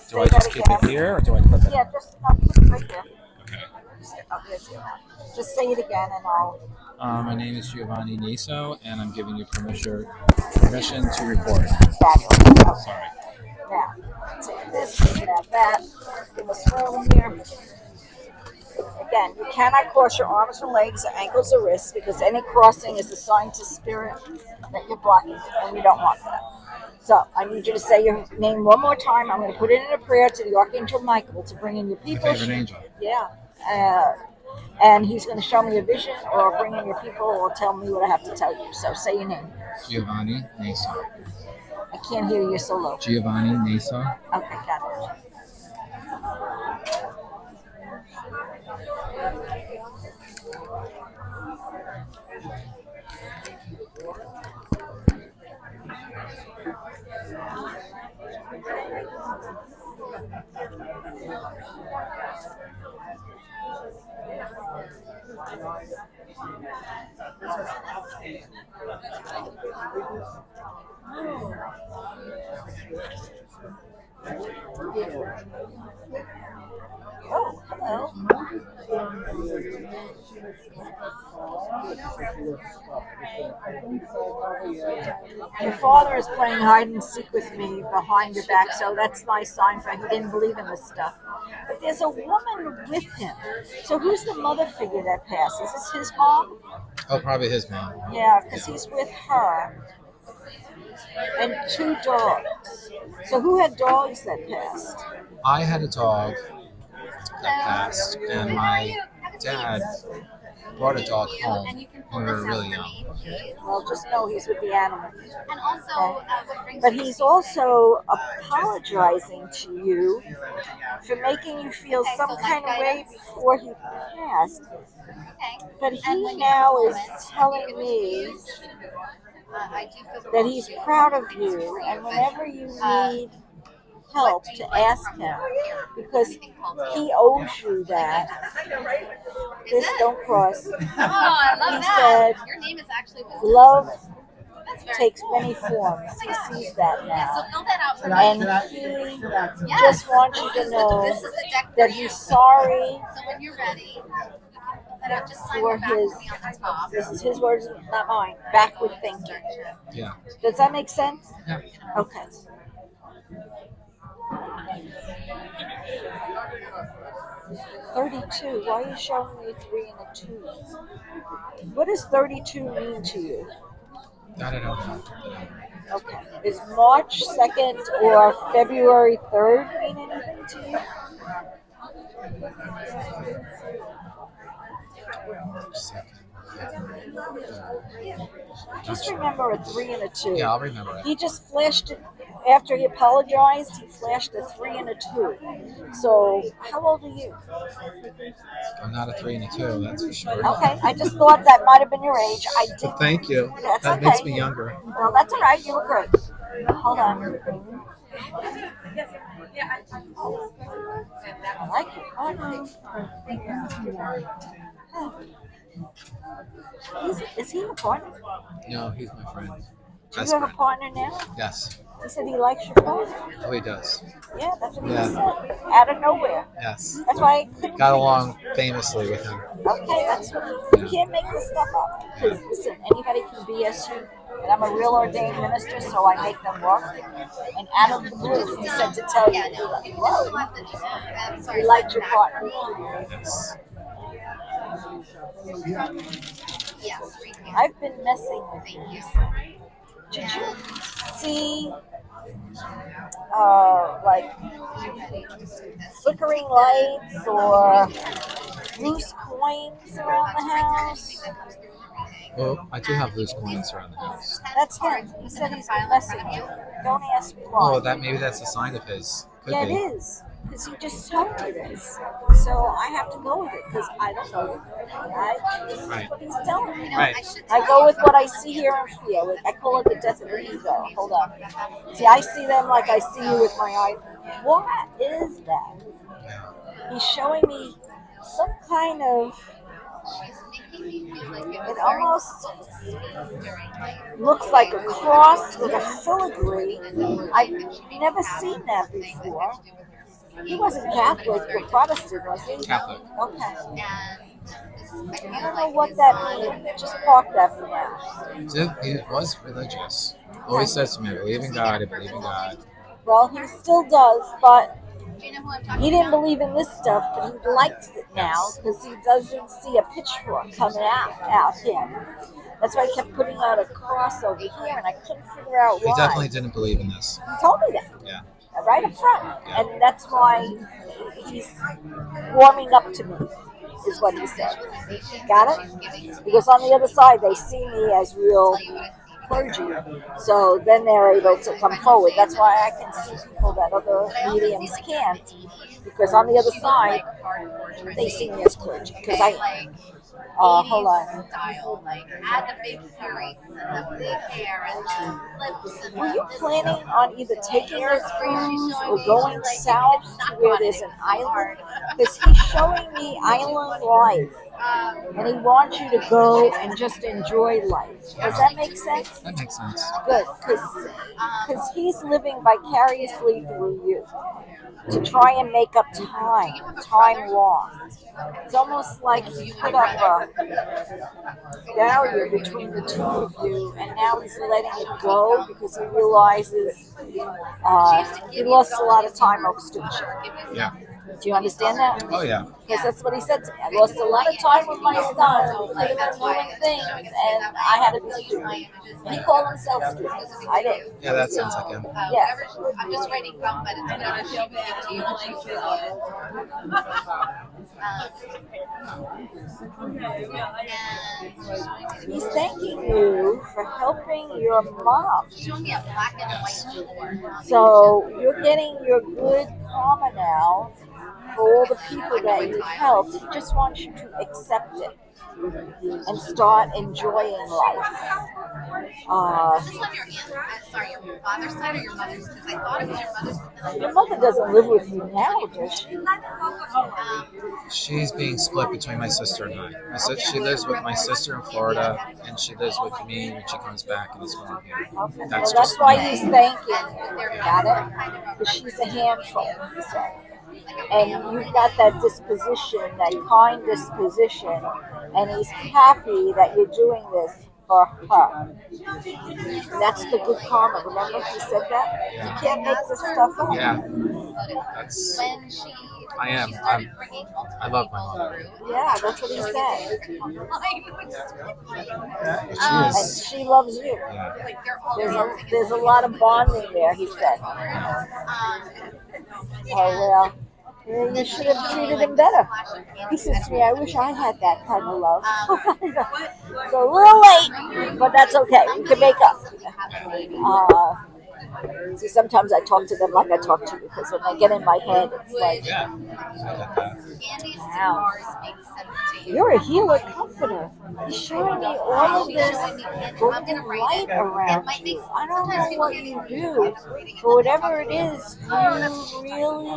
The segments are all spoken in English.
Do I just keep it here, or do I clip it? Yeah, just put it right there. Okay. Just say it again, and I'll. My name is Giovanni Niso, and I'm giving you permission to record. Fabulous. Sorry. Now, take this, take out that, give us room here. Again, you cannot cross your arms or legs or ankles or wrists because any crossing is a sign to spirit that you're blocking it, and we don't want that. So I need you to say your name one more time. I'm going to put it in a prayer to the Archangel Micheal to bring in your My people. favorite angel. Yeah. And he's going to show me a vision or bring in your people or tell me what I have to tell you. So say your name. Giovanni Niso. I can't hear you so low. Giovanni Niso. Okay, got it. Oh, hello. Your father is playing hide and seek with me behind your back, so that's my sign for he didn't believe in this stuff. But there's a woman with him. So who's the mother figure that passed? Is this his mom? Oh, probably his mom. Yeah, because he's with her. And 2 dogs. So who had dogs that passed? I had a dog that passed, and my dad brought a dog home when we were really young. Well, just know he's with the animal. Okay. But he's also apologizing to you for making you feel some kind of way before he passed. But he now is telling me that he's proud of you, and whenever you need help to ask him, because he owes you that. This don't cross. He said, love takes many forms. He sees that now. And he just wants you to know that he's sorry for his, this is his words, not mine, backward thinking. Yeah. Does that make sense? Yeah. Okay. $32. Why are you showing me 3 and a 2? What does 32 mean to you? That I don't know. Okay. Is March 2nd or February 3rd mean anything to you? Just remember a 3 and a 2. Yeah, I'll remember it. He just flashed it after he apologized. He flashed a 3 and a 2. So, how old are you? I'm not a 3 and a 2, that's for sure. Okay, I just thought that might have been your age. I did. Well, thank you. That's that okay. Makes me younger. Well, that's all right. You look good. Hold on. I like your partner. Is he a partner? No, he's my friend. Do you have a partner now? Yes. He said he likes your partner. Oh, he does. Yeah, that's what he said. Out of nowhere. Yes. That's why I couldn't. Got along famously with him. Okay, that's what you can't make this stuff up. Because listen, anybody can BS you. And I'm a real ordained minister, so I make them work. And out of the blue, he said to tell you, he liked your partner. Yes. I've been messing with you. Did you see, like, flickering lights or loose coins around the house? Well, I do have loose coins around the house. That's him. He said he's been messing with you. Don't ask me why. Oh, maybe that's a sign of his. Could yeah, be. It is. Because he just told me this. So I have to go with it because I don't know. This is what he's telling me. Right. I go with what I see, hear, and feel. I call it the death of the ego. Hold on. See, I see them like I see you with my eyes. What is that? He's showing me some kind of... It almost looks like a cross with a filigree. I've never seen that before. He wasn't Catholic or Protestant, was he? Catholic. Okay. I don't know what that means. Just park that for now. So he was religious. Always says to me, I believe in God, I believe in God. Well, he still does, but he didn't believe in this stuff, but he likes it now Yes. because he doesn't see a pitchfork coming out here. That's why I kept putting out a cross over here, and I couldn't figure out He why. definitely didn't believe in this. He told me that. Yeah. Right up front. Yeah. And that's why he's warming up to me, is what he said. Got it? Because on the other side, they see me as real clergy. So then they're able to come forward. That's why I can see people that other mediums can't. Because on the other side, they see me as clergy. Because hold on. Were you planning on either taking a cruise or going south to where there's an island? Because he's showing me island life. And he wants you to go and just enjoy life. Does that make sense? That makes sense. Good, because he's living vicariously through you to try and make up time lost. It's almost like he put up a barrier between the two of you, and now he's letting it go because he realizes he lost a lot of time over stewardship. Yeah. Do you understand that? Oh, yeah. Because that's what he said to me. I lost a lot of time with my son. We could have been doing things, and I had to be stupid. He called himself stupid. I did. Yeah, that sounds like him. Yeah. I'm just writing down, but it's not a show to you. He's thanking you for helping your mom. Showing me a black and white. So you're getting your good karma now for all the people that you helped. He just wants you to accept it and start enjoying life. Is this on your father's side or your mother's? Because I thought it was your mother's. Your mother doesn't live with you now, does she? She's being split between my sister and I. She lives with my sister in Florida, and she lives with me when she comes back and is born here. Okay. That's why me. he's thanking you. Got it? Because she's a handful, he said. And you've got that disposition, that kind disposition, and he's happy that you're doing this for her. And that's the good karma. Remember he said that? Yeah. You can't make this stuff up. Yeah. That's. I am. I love my mother. Yeah, that's what he said. She And is. she loves you. Yeah. There's a lot of bonding there, he said. Oh, well. Yeah, you should have treated him better. He says to me, I wish I had that kind of love. It's a little late, but that's okay. We can make up. See, sometimes I talk to them like I talk to you, because when I get in my head, it's like, Yeah. I get that. wow, you're a healer comforter. He's showing me all of this golden light around you. I don't know what you do, but whatever it is, you really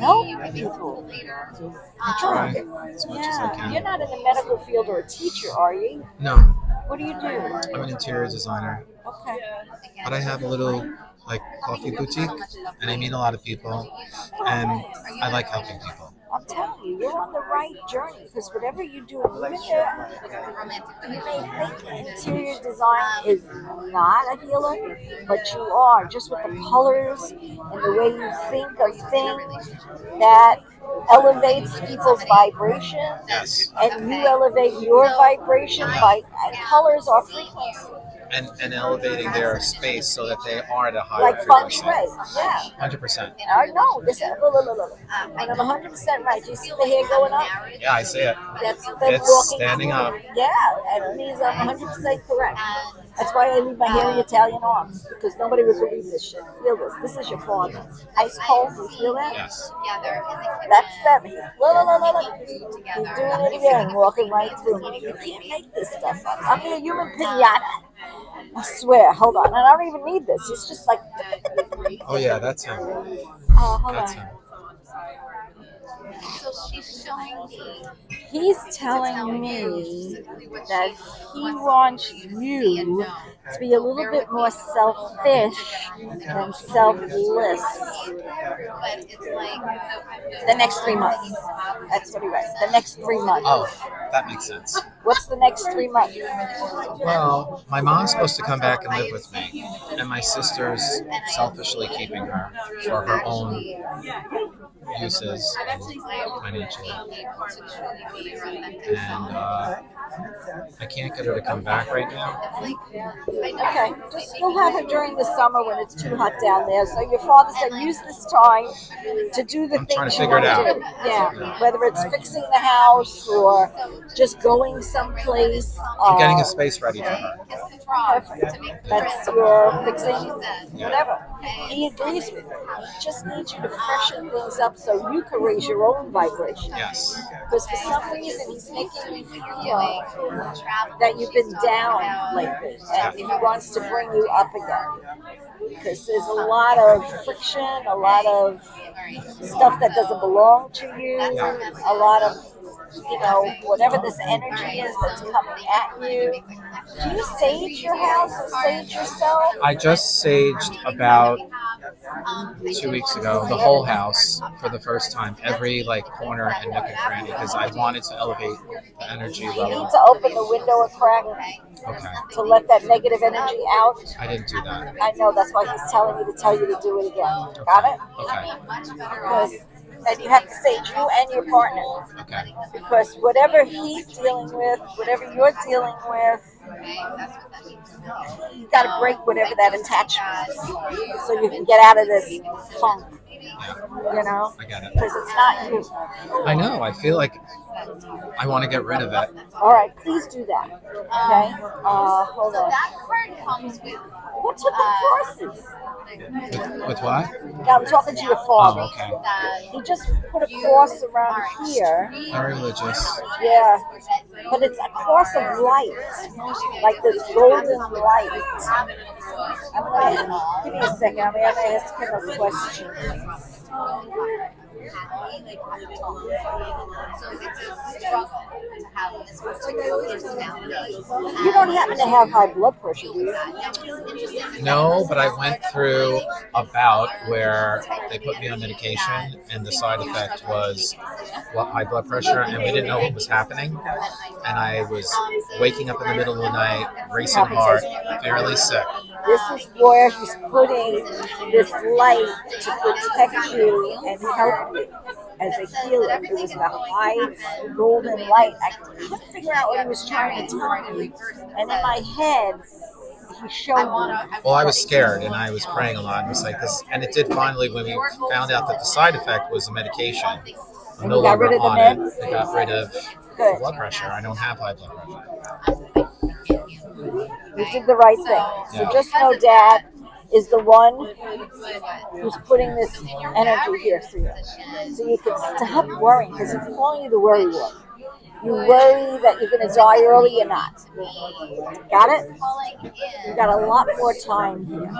help people. I try as much as I Yeah, can. you're not in the medical field or a teacher, are you? No, What do you do? I'm an interior designer, Okay. but I have a little coffee boutique, and I meet a lot of people, and I like helping people. I'm telling you, you're on the right journey, because whatever you do, even if you may think interior design is not a healer, but you are, just with the colors and the way you think of things, that elevates people's vibration, Yes, and you elevate your vibration by, and colors are frequency. and elevating their space so that they are at a higher Like feng frequency. shui, yeah. 100%. I know. Look. And I'm 100% right. Do you see the hair going up? Yeah, I see it. That's them It's walking. standing up. Yeah, and it means I'm 100% correct. That's why I leave my hair in Italian arms, because nobody would believe this shit. Feel this. This is your father. Ice cold. You feel that? Yes. That's them. Look. He's doing it again, walking right through me. You can't make this stuff up. I'm a human pinata. I swear. Hold on. I don't even need this. It's just like. Oh yeah, that's him. Hold That's on. him. So she's showing me. He's telling me that he wants you to be a little bit more selfish than selfless. The next 3 months. That's what he writes. The next 3 months. Oh, that makes sense. What's the next 3 months? Well, my mom's supposed to come back and live with me, and my sister's selfishly keeping her for her own uses financially. And I can't get her to come back right now. Okay, just you'll have it during the summer when it's too hot down there. So your father said use this time to do the I'm things trying to you figure it want to out. do. Yeah, whether it's fixing the house or just going someplace. I'm getting a space ready for her. Perfect. That's your fixing, whatever. He agrees with you. He just needs you to freshen things up so you can raise your own vibration. Yes. Because for some reason he's making you feel that you've been down lately, and he wants to bring you up again. Because there's a lot of friction, a lot of stuff that doesn't belong to you, a lot of, whatever this energy is that's coming at you. Do you sage your house or sage yourself? I just saged about 2 weeks ago the whole house for the first time, every corner and nook and cranny, because I wanted to elevate the energy You level. need to open the window a crack Okay. to let that negative energy out. I didn't do that. I know, that's why he's telling me to tell you to do it again. Got it? Okay. And you have to sage you and your partner. Okay. Because whatever he's dealing with, whatever you're dealing with, you got to break whatever that attachment is so you can get out of this funk. Yeah. I get it. Because it's not you. I know. I feel like I want to get rid of it. All right, please do that. Okay. Hold on. What's with the crosses? With what? Now I'm talking to your father. Oh, okay. He just put a cross around here. Very religious. Yeah, but it's a cross of light, like this golden light. Give me a second. I'm going to ask him a question. You don't happen to have high blood pressure, do you? No, but I went through a bout where they put me on medication, and the side effect was high blood pressure, and we didn't know what was happening. And I was waking up in the middle of the night, racing heart, fairly sick. This is where he's putting this light to protect you and help you as a healer. It was the high golden light. I couldn't figure out what he was trying to tell me. And in my head, he showed me. Well, I was scared, and I was praying a lot. And it was like this, and it did finally when we found out that the side effect was the medication. I'm no longer on it. They got rid of blood pressure. I don't have high blood pressure. You did the right thing. So just know Dad is the one who's putting this energy here for you. So you can stop worrying, because he's calling you the worry one. You worry that you're going to die early, you're not. Got it? You got a lot more time here.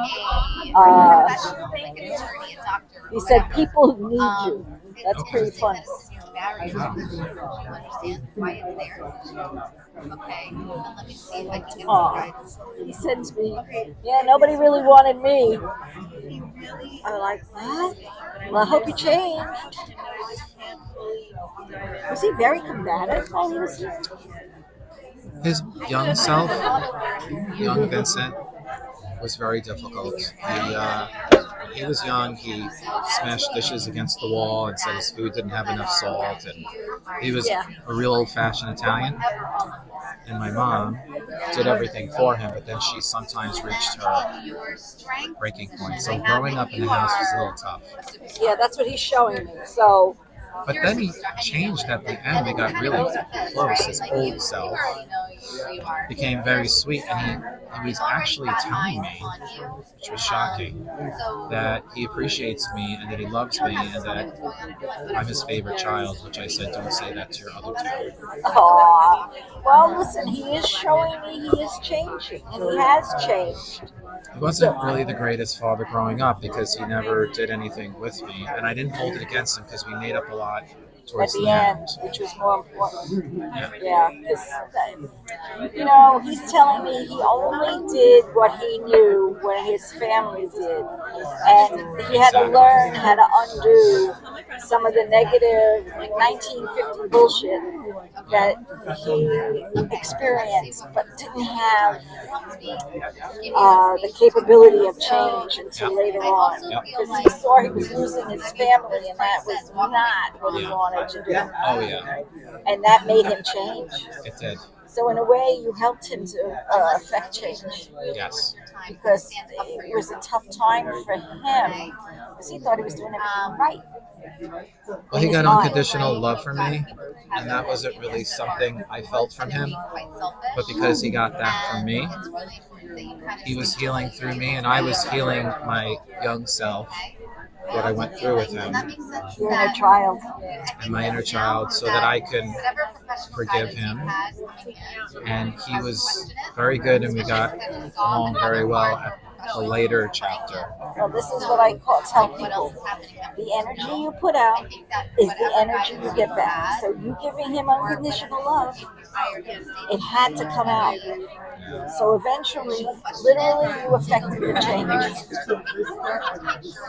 He said people need you. That's pretty funny. He said to me, yeah, nobody really wanted me. I'm like, what? Well, I hope you changed. Was he very combative while he was here? His young self, young Vincent, was very difficult. When he was young, he smashed dishes against the wall and said his food didn't have enough salt, and he was a real old-fashioned Italian. And my mom did everything for him, but then she sometimes reached her breaking point. So growing up in the house was a little tough. Yeah, that's what he's showing me. So. But then he changed at the end. They got really close. His old self became very sweet, and he was actually telling me, which was shocking, that he appreciates me and that he loves me and that I'm his favorite child, which I said, don't say that to your other two. Aww. Well, listen, he is showing me he is changing, and he has changed. He wasn't really the greatest father growing up because he never did anything with me, and I didn't hold it against him because we made up a lot towards the the end, end. which was more important. Yeah. Yeah, because he's telling me he only did what he knew what his family did, and he had to Exactly. learn how to undo some of the negative 1950 bullshit that he experienced, but didn't have the capability of change until Yep. later on, Yep. because he saw he was losing his family, and that was not what he Yeah. wanted to do, Oh yeah. and that made him change. It did. So in a way, you helped him to affect change, Yes. because it was a tough time for him, because he thought he was doing everything right Well, in he his got mind. unconditional love from me, and that wasn't really something I felt from him. But because he got that from me, he was healing through me, and I was healing my young self, what I went through with him, Your inner child. and my inner child, so that I could forgive him. And he was very good, and we got along very well at a later chapter. Well, this is what tell people. The energy you put out is the energy you get back. So you giving him unconditional love, it had to come out. So eventually, literally, you affected the change.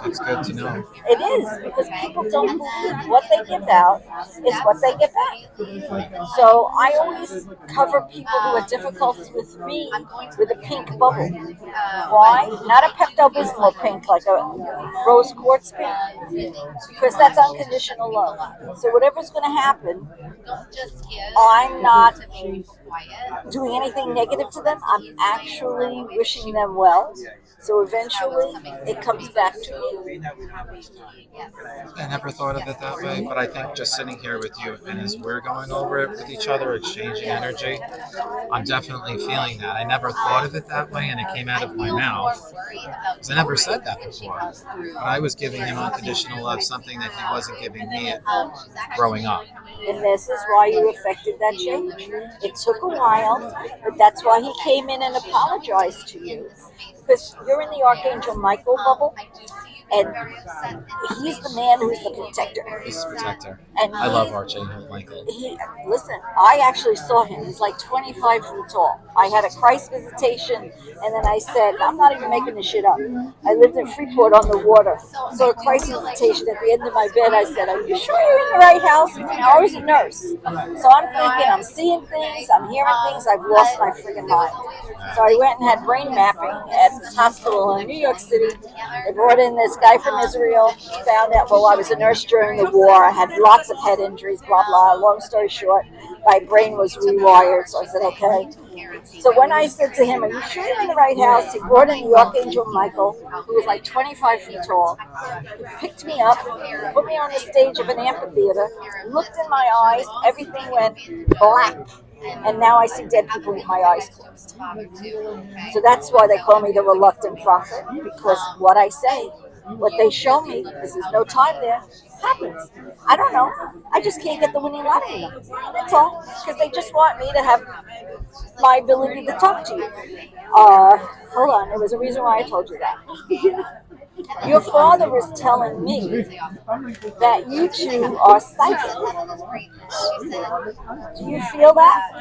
That's good to know. It is, because people don't believe what they give out is what they get back. So I always cover people who are difficult with me with a pink bubble. Why? Not a Pepto Bismol pink, like a rose quartz pink, because that's unconditional love. So whatever's going to happen, I'm not doing anything negative to them. I'm actually wishing them well. So eventually, it comes back to you. I never thought of it that way, but I think just sitting here with you, and as we're going over it with each other, exchanging energy, I'm definitely feeling that. I never thought of it that way, and it came out of my mouth, because I never said that before. But I was giving him unconditional love, something that he wasn't giving me growing up. And this is why you affected that change. It took a while, but that's why he came in and apologized to you. Because you're in the Archangel Michael bubble, and he's the man who's the protector. He's the protector. And I love Archangel Micheal. Listen, I actually saw him. He's like 25 feet tall. I had a Christ visitation, and then I said, I'm not even making this shit up. I lived in Freeport on the water. So a Christ visitation at the end of my bed, I said, are you sure you're in the right house? Now, I was a nurse. So I'm thinking, I'm seeing things, I'm hearing things, I've lost my freaking mind. So I went and had brain mapping at this hospital in New York City. They brought in this guy from Israel, found out, well, I was a nurse during the war, I had lots of head injuries, blah, blah. Long story short, my brain was rewired, so I said, okay. So when I said to him, are you sure you're in the right house? He brought in the Archangel Michael, who was like 25 feet tall. He picked me up, put me on the stage of an amphitheater, looked in my eyes, everything went black. And now I see dead people with my eyes closed. So that's why they call me the reluctant prophet, because what I say, what they show me, because there's no time there, happens. I don't know. I just can't get the winning lottery numbers. That's all. Because they just want me to have my ability to talk to you. Hold on. There was a reason why I told you that. Your father is telling me that you two are psychic. Do you feel that?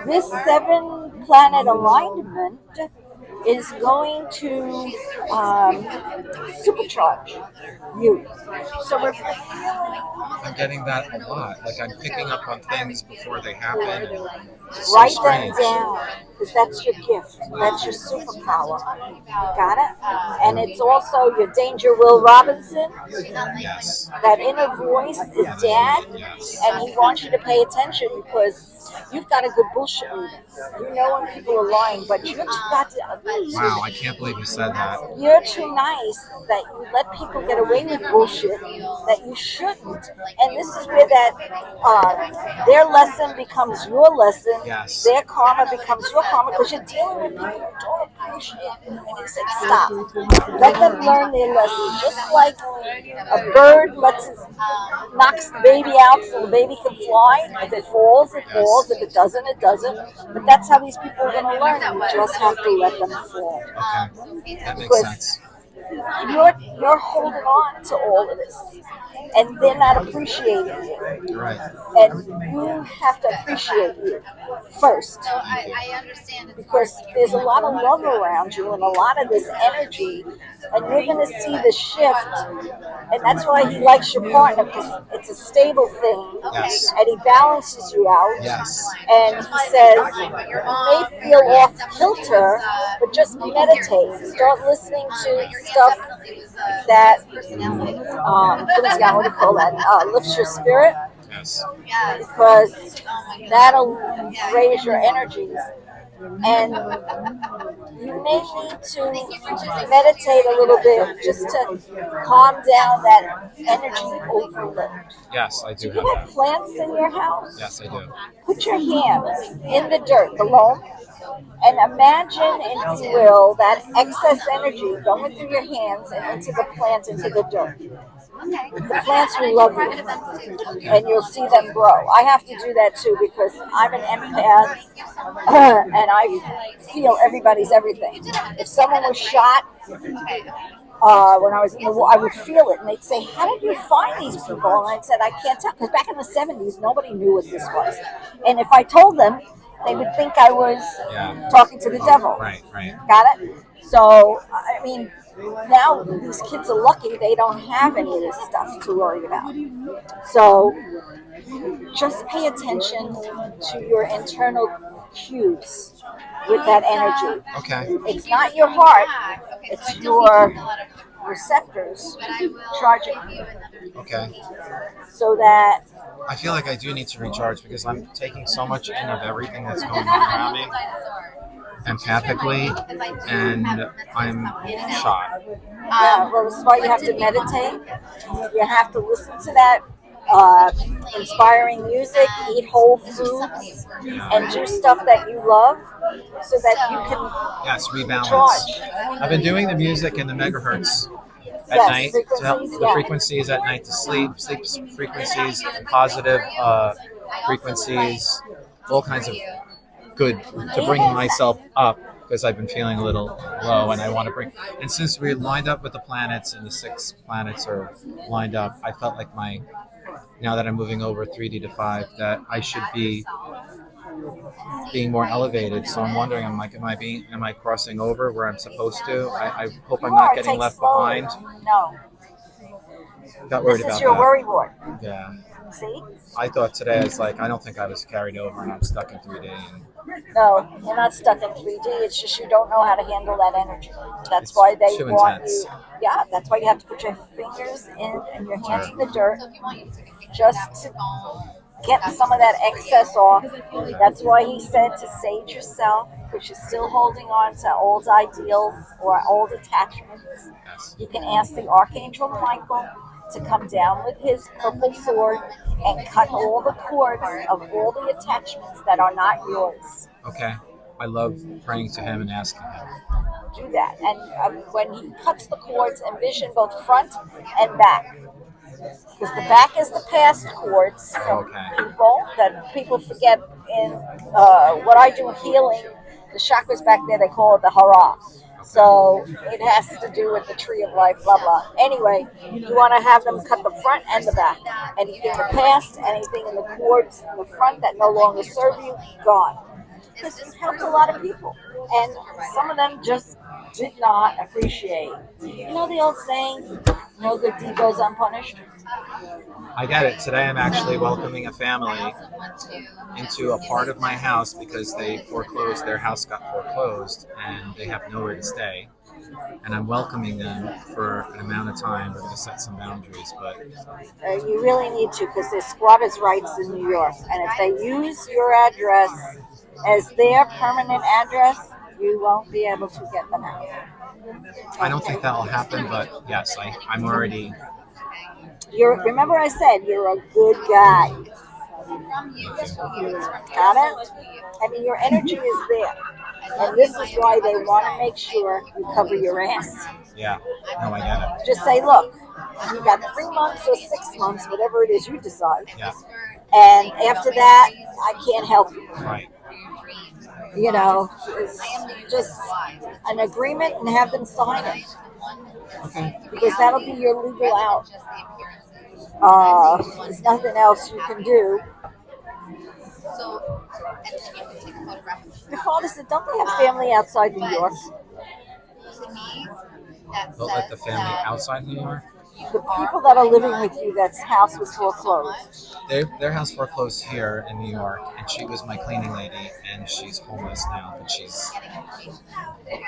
This 7-planet alignment is going to supercharge you. So if you're feeling, I'm getting that a lot. Like I'm picking up on things before they happen. It's so write strange. them down, because that's your gift. That's your superpower. Got it? And it's also your Danger Will Robinson. Yes. That inner voice is Dad, Yes. and he wants you to pay attention, because you've got a good bullshit reading. You know when people are lying, but you're too goddamn. Wow, I can't believe you said that. You're too nice that you let people get away with bullshit that you shouldn't. And this is where that their lesson becomes your lesson. Yes. Their karma becomes your karma, because you're dealing with people who don't appreciate it. And he said, stop. Let them learn their lesson. Just like a bird knocks the baby out so the baby can fly. If it falls, it falls. If it doesn't, it doesn't. But that's how these people are going to learn. You just have to let them fall. Okay, that makes Because sense. you're holding on to all of this, and they're not appreciating you. You're right. And you have to appreciate you first, Thank you. I understand it's hard because when there's a you're lot of love around you and a lot of this energy, and you're going to see the shift. And that's why he likes your partner, because it's a stable thing, Yes. and he balances you out. Yes. And he says you may feel off kilter, but just meditate. Start listening to stuff that what do you call that? Lifts your spirit, Yes. because that'll raise your energies. And you may need to meditate a little bit just to calm down that energy overload. Yes, I Do do you have have that. plants in your house? Yes, I do. Put your hands in the dirt, the loam, and imagine, if you will, that excess energy going through your hands and into the plant, into the dirt. The plants will love you, Okay. and you'll see them grow. I have to do that too, because I'm an empath, and I feel everybody's everything. If someone was shot, when I was in the war, I would feel it, and they'd say, "How did you find these people?" And I said, "I can't tell, because back in the '70s, nobody knew what this was, and if I told them, they would think I was Yeah. talking to the devil." Right, right. Got it? So, I mean, now these kids are lucky they don't have any of this stuff to worry about. So, just pay attention to your internal cues with that energy. Okay. It's not your heart, it's your receptors charging, Okay. so that I feel like I do need to recharge because I'm taking so much in of everything that's going on around me empathically, and I'm shot. well, this is why you have to meditate. You have to listen to that inspiring music, eat whole foods, and do stuff that you love, so that you can Yes, rebalance. charge. I've been doing the music and the megahertz at Yes, night to help frequencies, the yeah. frequencies at night to sleep frequencies, positive frequencies, all kinds of good to bring myself up because I've been feeling a little low and I want to bring. And since we lined up with the planets and the 6 planets are lined up, I felt like now that I'm moving over 3D to 5, that I should be being more elevated. So I'm wondering, am I crossing over where I'm supposed to? I hope I'm not getting left behind. No, Got worried this is about your that. worry board. Yeah. See? I thought today, I was like, I don't think I was carried over and I'm stuck in 3D. And No, you're not stuck in 3D. It's just you don't know how to handle that energy. That's it's why they too want intense. you. Yeah, that's why you have to put your fingers in and your hands Sure. in the dirt, just to get some of that excess off. That's why he said to sage yourself, because you're still holding on to old ideals or old attachments. Yes. You can ask the Archangel Micheal to come down with his purple sword and cut all the cords of all the attachments that are not yours. Okay. I love praying to him and asking him. Do that. And when he cuts the cords, envision both front and back. Because the back is the past cords from people that people forget. In what I do in healing, the chakras back there, they call it the hara. So it has to do with the tree of life, blah, blah. Anyway, you want to have them cut the front and the back. Anything in the past, anything in the cords in the front that no longer serve you, gone. Because you've helped a lot of people. And some of them just did not appreciate. You know the old saying, no good deed goes unpunished? I get it. Today I'm actually welcoming a family into a part of my house because their house got foreclosed and they have nowhere to stay. And I'm welcoming them for an amount of time. We're going to set some boundaries, but you really need to, because there's squatters' rights in New York. And if they use your address as their permanent address, you won't be able to get them out. I don't think that will happen. But yes, I'm already. Remember I said you're a good guy. Got it? I mean, your energy is there. And this is why they want to make sure you cover your ass. Yeah, no, I get it. Just say, look, you got 3 months or 6 months, whatever it is you decide. Yeah. And after that, I can't help you. Right. You know, it's just an agreement and have them sign it. Okay. because that'll be your legal out. There's nothing else you can do. So, and then you can take a photograph of Your father said, don't they have family outside New York? to me that But like the says family that outside New York, The people that are living with you, that's house was foreclosed. their house foreclosed here in New York, and she was my cleaning lady, and she's homeless now, but she's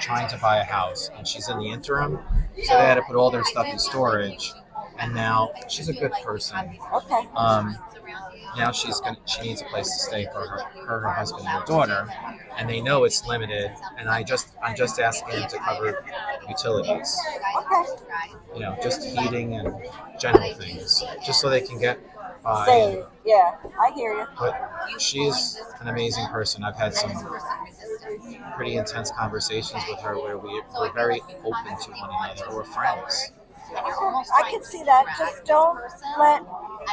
trying to buy a house, and she's in the interim, so they had to put all their stuff in storage, and now she's a good person. Okay. Now she needs a place to stay for her husband, and her daughter, and they know it's limited. And I'm just asking them to cover utilities, Okay. Just heating and general things, just so they can get by. Save. Yeah, I hear you. But she's an amazing person. I've had some pretty intense conversations with her where we're very open to one another. We're friends. I can see that. Just don't let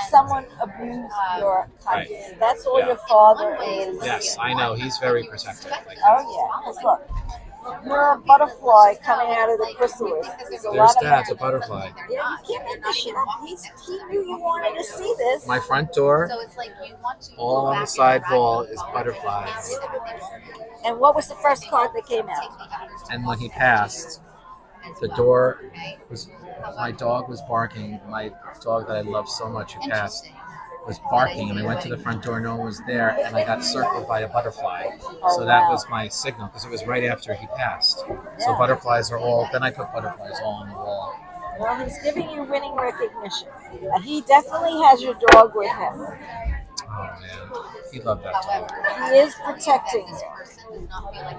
someone abuse your kindness. Right. That's all Yeah. your father is. Yes, I know. He's very protective. Like Oh yeah. Because look, you're a butterfly coming out of the chrysalis. There's a there's lot of Dad's a butterfly. Yeah, you can't make this shit up. He knew you wanted to see this. My front door, so it's like you want to all on the side wall, is butterflies. And what was the first card that came out? And when he passed, the door was. My dog was barking. My dog that I love so much, who passed, was barking, and I went to the front door. No one was there, and I got circled by a butterfly. So that was my signal, because it was right after he passed. So butterflies are all. Then I put butterflies all on the wall. Well, he's giving you winning recognition. He definitely has your dog with him. Oh man, he loved that dog. He is protecting you.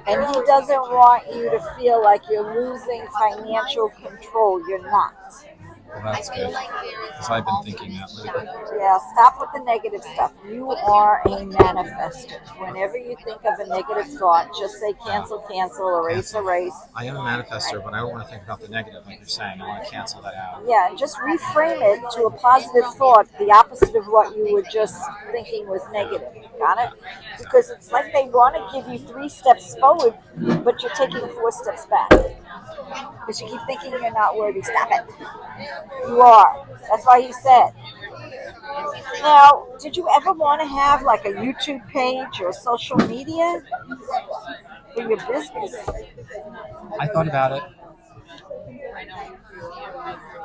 And he doesn't want you to feel like you're losing financial control. You're not. Well, that's good, because I've been thinking that lately. Yeah, stop with the negative stuff. You are a manifester. Whenever you think of a negative thought, just say cancel, cancel, erase, erase. I am a manifester, but I don't want to think about the negative, like you're saying. I want to cancel that out. Yeah, and just reframe it to a positive thought, the opposite of what you were just thinking was negative. Got it? Because it's like they want to give you 3 steps forward, but you're taking 4 steps back. Because you keep thinking you're not worthy. Stop it. You are. That's why he said. Now, did you ever want to have like a YouTube page or social media for your business? I thought about it.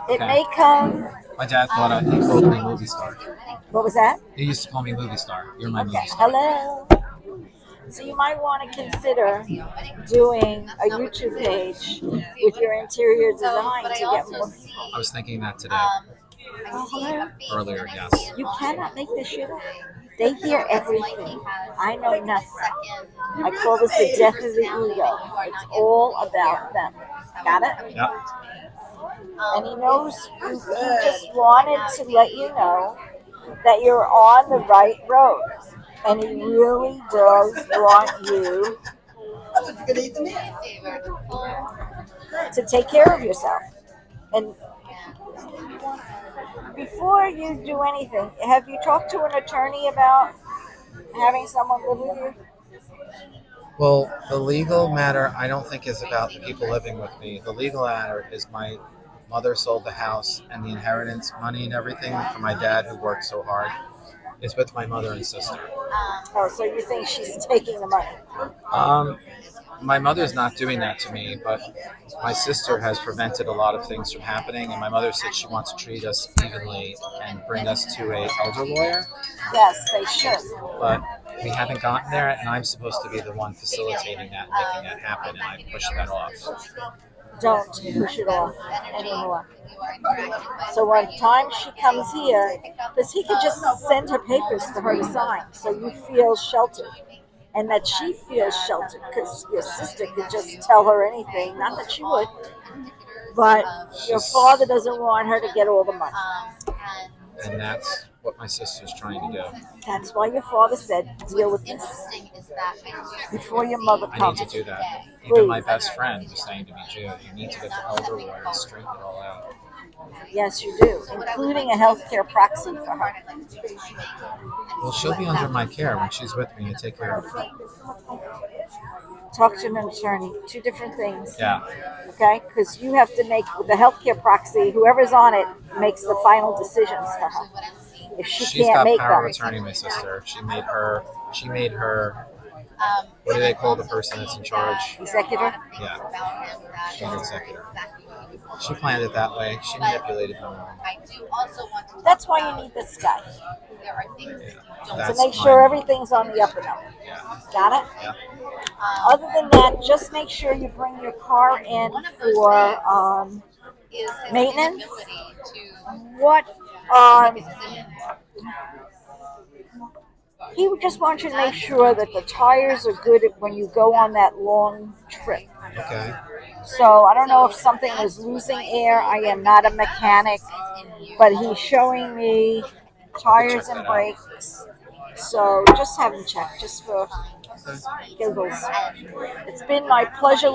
It may come. My dad thought he called me movie star. What was that? He used to call me movie star. You're my movie Okay. star. Hello. So you might want to consider doing a YouTube page with your interior design to get more people. I was thinking that today. Oh, hello. Earlier, yes. You cannot make this shit up. They hear everything. I know nothing. I call this the death of the ego. It's all about them. Got it? Yep. And he knows, he just wanted to let you know that you're on the right road. And he really does want you to take care of yourself. And before you do anything, have you talked to an attorney about having someone live with you? Well, the legal matter, I don't think is about the people living with me. The legal matter is my mother sold the house, and the inheritance money and everything from my dad, who worked so hard, is with my mother and sister. Oh, so you think she's taking the money? My mother's not doing that to me, but my sister has prevented a lot of things from happening, and my mother said she wants to treat us evenly and bring us to a elder lawyer. Yes, they should. But we haven't gotten there, and I'm supposed to be the one facilitating that and making that happen, and I pushed that off. Don't push it off anymore. So when time she comes here, because he could just send her papers for her to sign, so you feel sheltered. And that she feels sheltered, because your sister could just tell her anything. Not that she would, but your father doesn't want her to get all the money. And that's what my sister's trying to do. That's why your father said, deal with this before your mother I comes. need to do that. Please. Even my best friend was saying to me, Jude, you need to get the elder lawyer and straighten it all out. Yes, you do, including a healthcare proxy for her. Well, she'll be under my care when she's with me. I take care of her. Talk to an attorney. Two different things. Yeah. Okay? Because you have to make the healthcare proxy, whoever's on it makes the final decisions for her. If she She's can't got make power them. of attorney, my sister. She made her. What do they call the person that's in charge? Executor? Yeah. She's an executor. She planned it that way. She manipulated them. That's why you need this guy. Yeah. To make sure everything's on the up and up. Yeah. Got it? Yeah. Other than that, just make sure you bring your car in for maintenance. What he just wants you to make sure that the tires are good when you go on that long trip. Okay. So I don't know if something is losing air. I am not a mechanic, but he's showing me tires and brakes. So just have him check, just for giggles. It's been my pleasure.